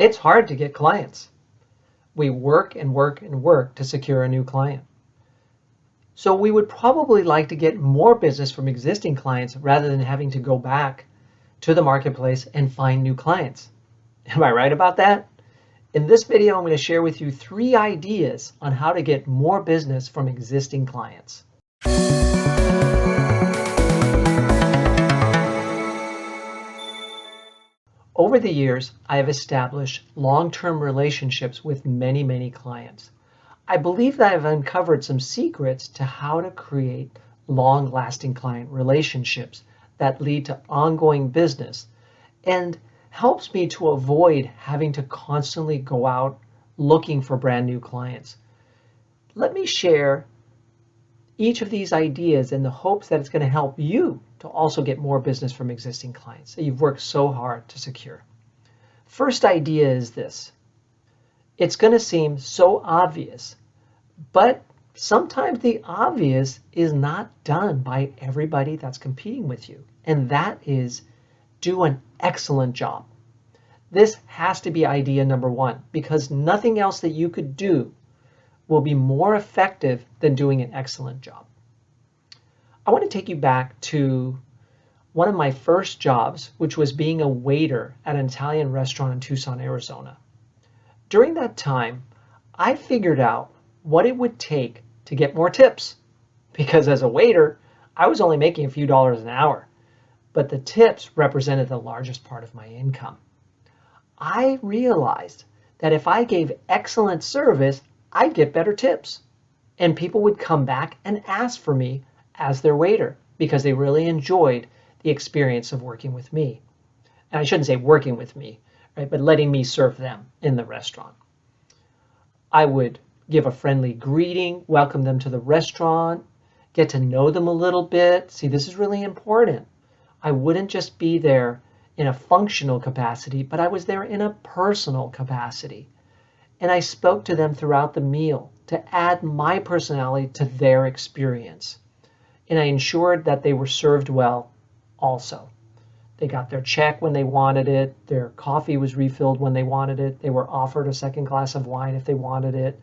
It's hard to get clients. We work and work and work to secure a new client. So we would probably like to get more business from existing clients rather than having to go back to the marketplace and find new clients. Am I right about that? In this video, I'm going to share with you 3 ideas on how to get more business from existing clients. Over the years, I have established long-term relationships with many clients. I believe that I've uncovered some secrets to how to create long-lasting client relationships that lead to ongoing business and helps me to avoid having to constantly go out looking for brand new clients. Let me share each of these ideas in the hopes that it's going to help you to also get more business from existing clients that you've worked so hard to secure. First idea is this. It's going to seem so obvious, but sometimes the obvious is not done by everybody that's competing with you, and that is do an excellent job. This has to be idea number 1 because nothing else that you could do will be more effective than doing an excellent job. I want to take you back to one of my first jobs, which was being a waiter at an Italian restaurant in Tucson, Arizona. During that time, I figured out what it would take to get more tips because as a waiter, I was only making a few dollars an hour, but the tips represented the largest part of my income. I realized that if I gave excellent service, I'd get better tips. And people would come back and ask for me as their waiter because they really enjoyed the experience of working with me. And I shouldn't say working with me, right, but letting me serve them in the restaurant. I would give a friendly greeting, welcome them to the restaurant, get to know them a little bit. See, this is really important. I wouldn't just be there in a functional capacity, but I was there in a personal capacity. And I spoke to them throughout the meal to add my personality to their experience. And I ensured that they were served well also. They got their check when they wanted it. Their coffee was refilled when they wanted it. They were offered a second glass of wine if they wanted it.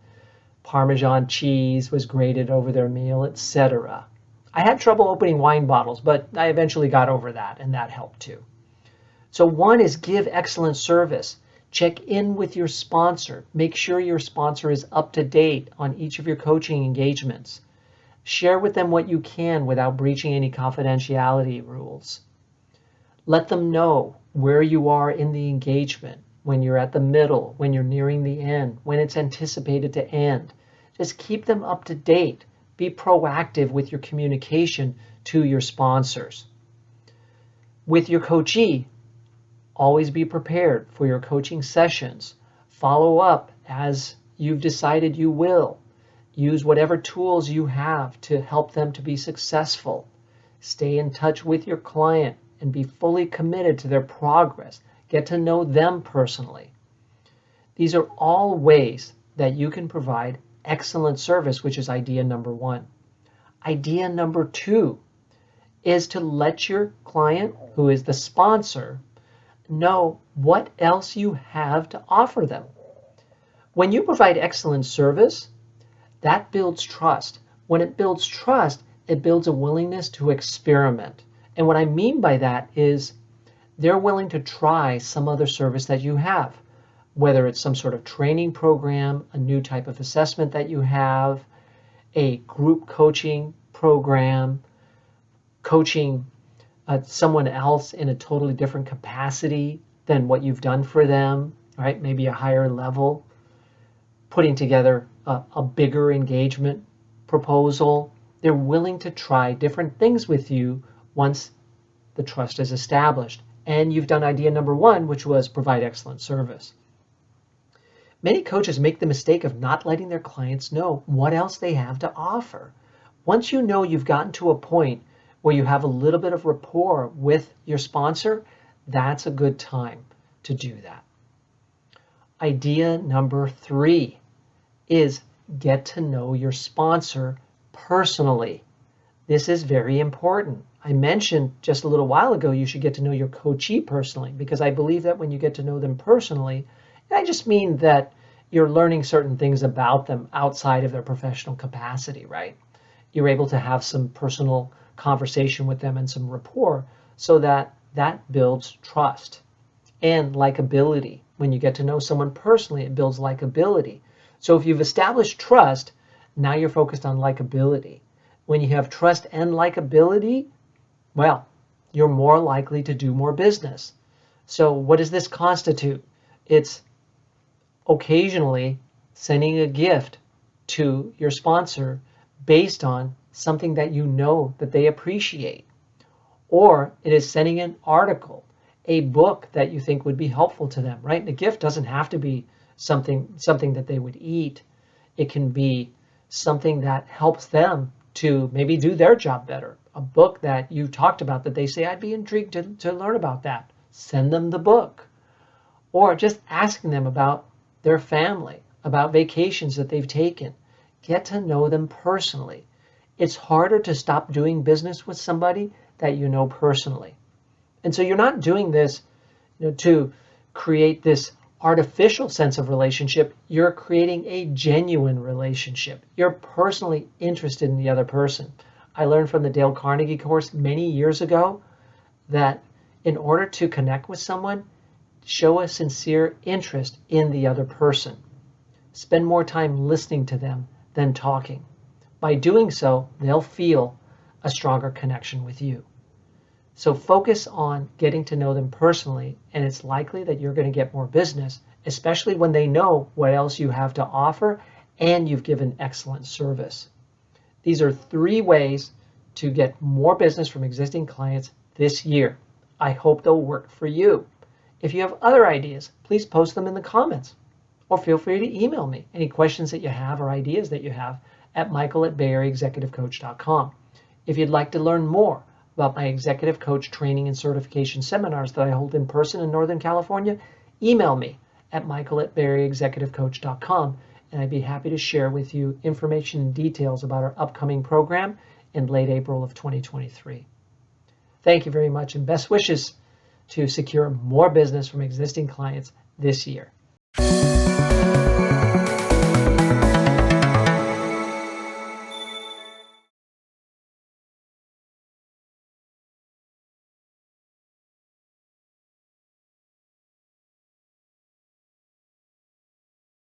Parmesan cheese was grated over their meal, etc. I had trouble opening wine bottles, but I eventually got over that, and that helped too. So 1 is give excellent service. Check in with your sponsor. Make sure your sponsor is up to date on each of your coaching engagements. Share with them what you can without breaching any confidentiality rules. Let them know where you are in the engagement, when you're at the middle, when you're nearing the end, when it's anticipated to end. Just keep them up to date. Be proactive with your communication to your sponsors. With your coachee, always be prepared for your coaching sessions. Follow up as you've decided you will. Use whatever tools you have to help them to be successful. Stay in touch with your client and be fully committed to their progress. Get to know them personally. These are all ways that you can provide excellent service, which is idea number 1. Idea number 2 is to let your client, who is the sponsor, know what else you have to offer them. When you provide excellent service, that builds trust. When it builds trust, it builds a willingness to experiment. And what I mean by that is they're willing to try some other service that you have, whether it's some sort of training program, a new type of assessment that you have, a group coaching program, coaching someone else in a totally different capacity than what you've done for them, right? Maybe a higher level, putting together a bigger engagement proposal. They're willing to try different things with you once the trust is established. And you've done idea number 1, which was provide excellent service. Many coaches make the mistake of not letting their clients know what else they have to offer. Once you know you've gotten to a point where you have a little bit of rapport with your sponsor, that's a good time to do that. Idea number 3 is get to know your sponsor personally. This is very important. I mentioned just a little while ago you should get to know your coachee personally because I believe that when you get to know them personally, And I just mean that you're learning certain things about them outside of their professional capacity, right? You're able to have some personal conversation with them and some rapport so that that builds trust and likability. When you get to know someone personally, it builds likability. So if you've established trust, now you're focused on likability. When you have trust and likability, well, you're more likely to do more business. So what does this constitute? It's occasionally sending a gift to your sponsor based on something that you know that they appreciate. Or it is sending an article, a book that you think would be helpful to them, right? And a gift doesn't have to be something that they would eat. It can be something that helps them to maybe do their job better. A book that you talked about that they say, I'd be intrigued to learn about that. Send them the book. Or just asking them about their family, about vacations that they've taken. Get to know them personally. It's harder to stop doing business with somebody that you know personally. And so you're not doing this, to create this artificial sense of relationship. You're creating a genuine relationship. You're personally interested in the other person. I learned from the Dale Carnegie course many years ago that in order to connect with someone, show a sincere interest in the other person. Spend more time listening to them than talking. By doing so, they'll feel a stronger connection with you. So focus on getting to know them personally, and it's likely that you're going to get more business, especially when they know what else you have to offer and you've given excellent service. These are 3 ways to get more business from existing clients this year. I hope they'll work for you. If you have other ideas, please post them in the comments, or feel free to email me any questions that you have or ideas that you have at michael@BAECexecutivecoach.com. If you'd like to learn more about my executive coach training and certification seminars that I hold in person in Northern California, email me at michael@BAECexecutivecoach.com, and I'd be happy to share with you information and details about our upcoming program in late April of 2023. Thank you very much, and best wishes to secure more business from existing clients this year.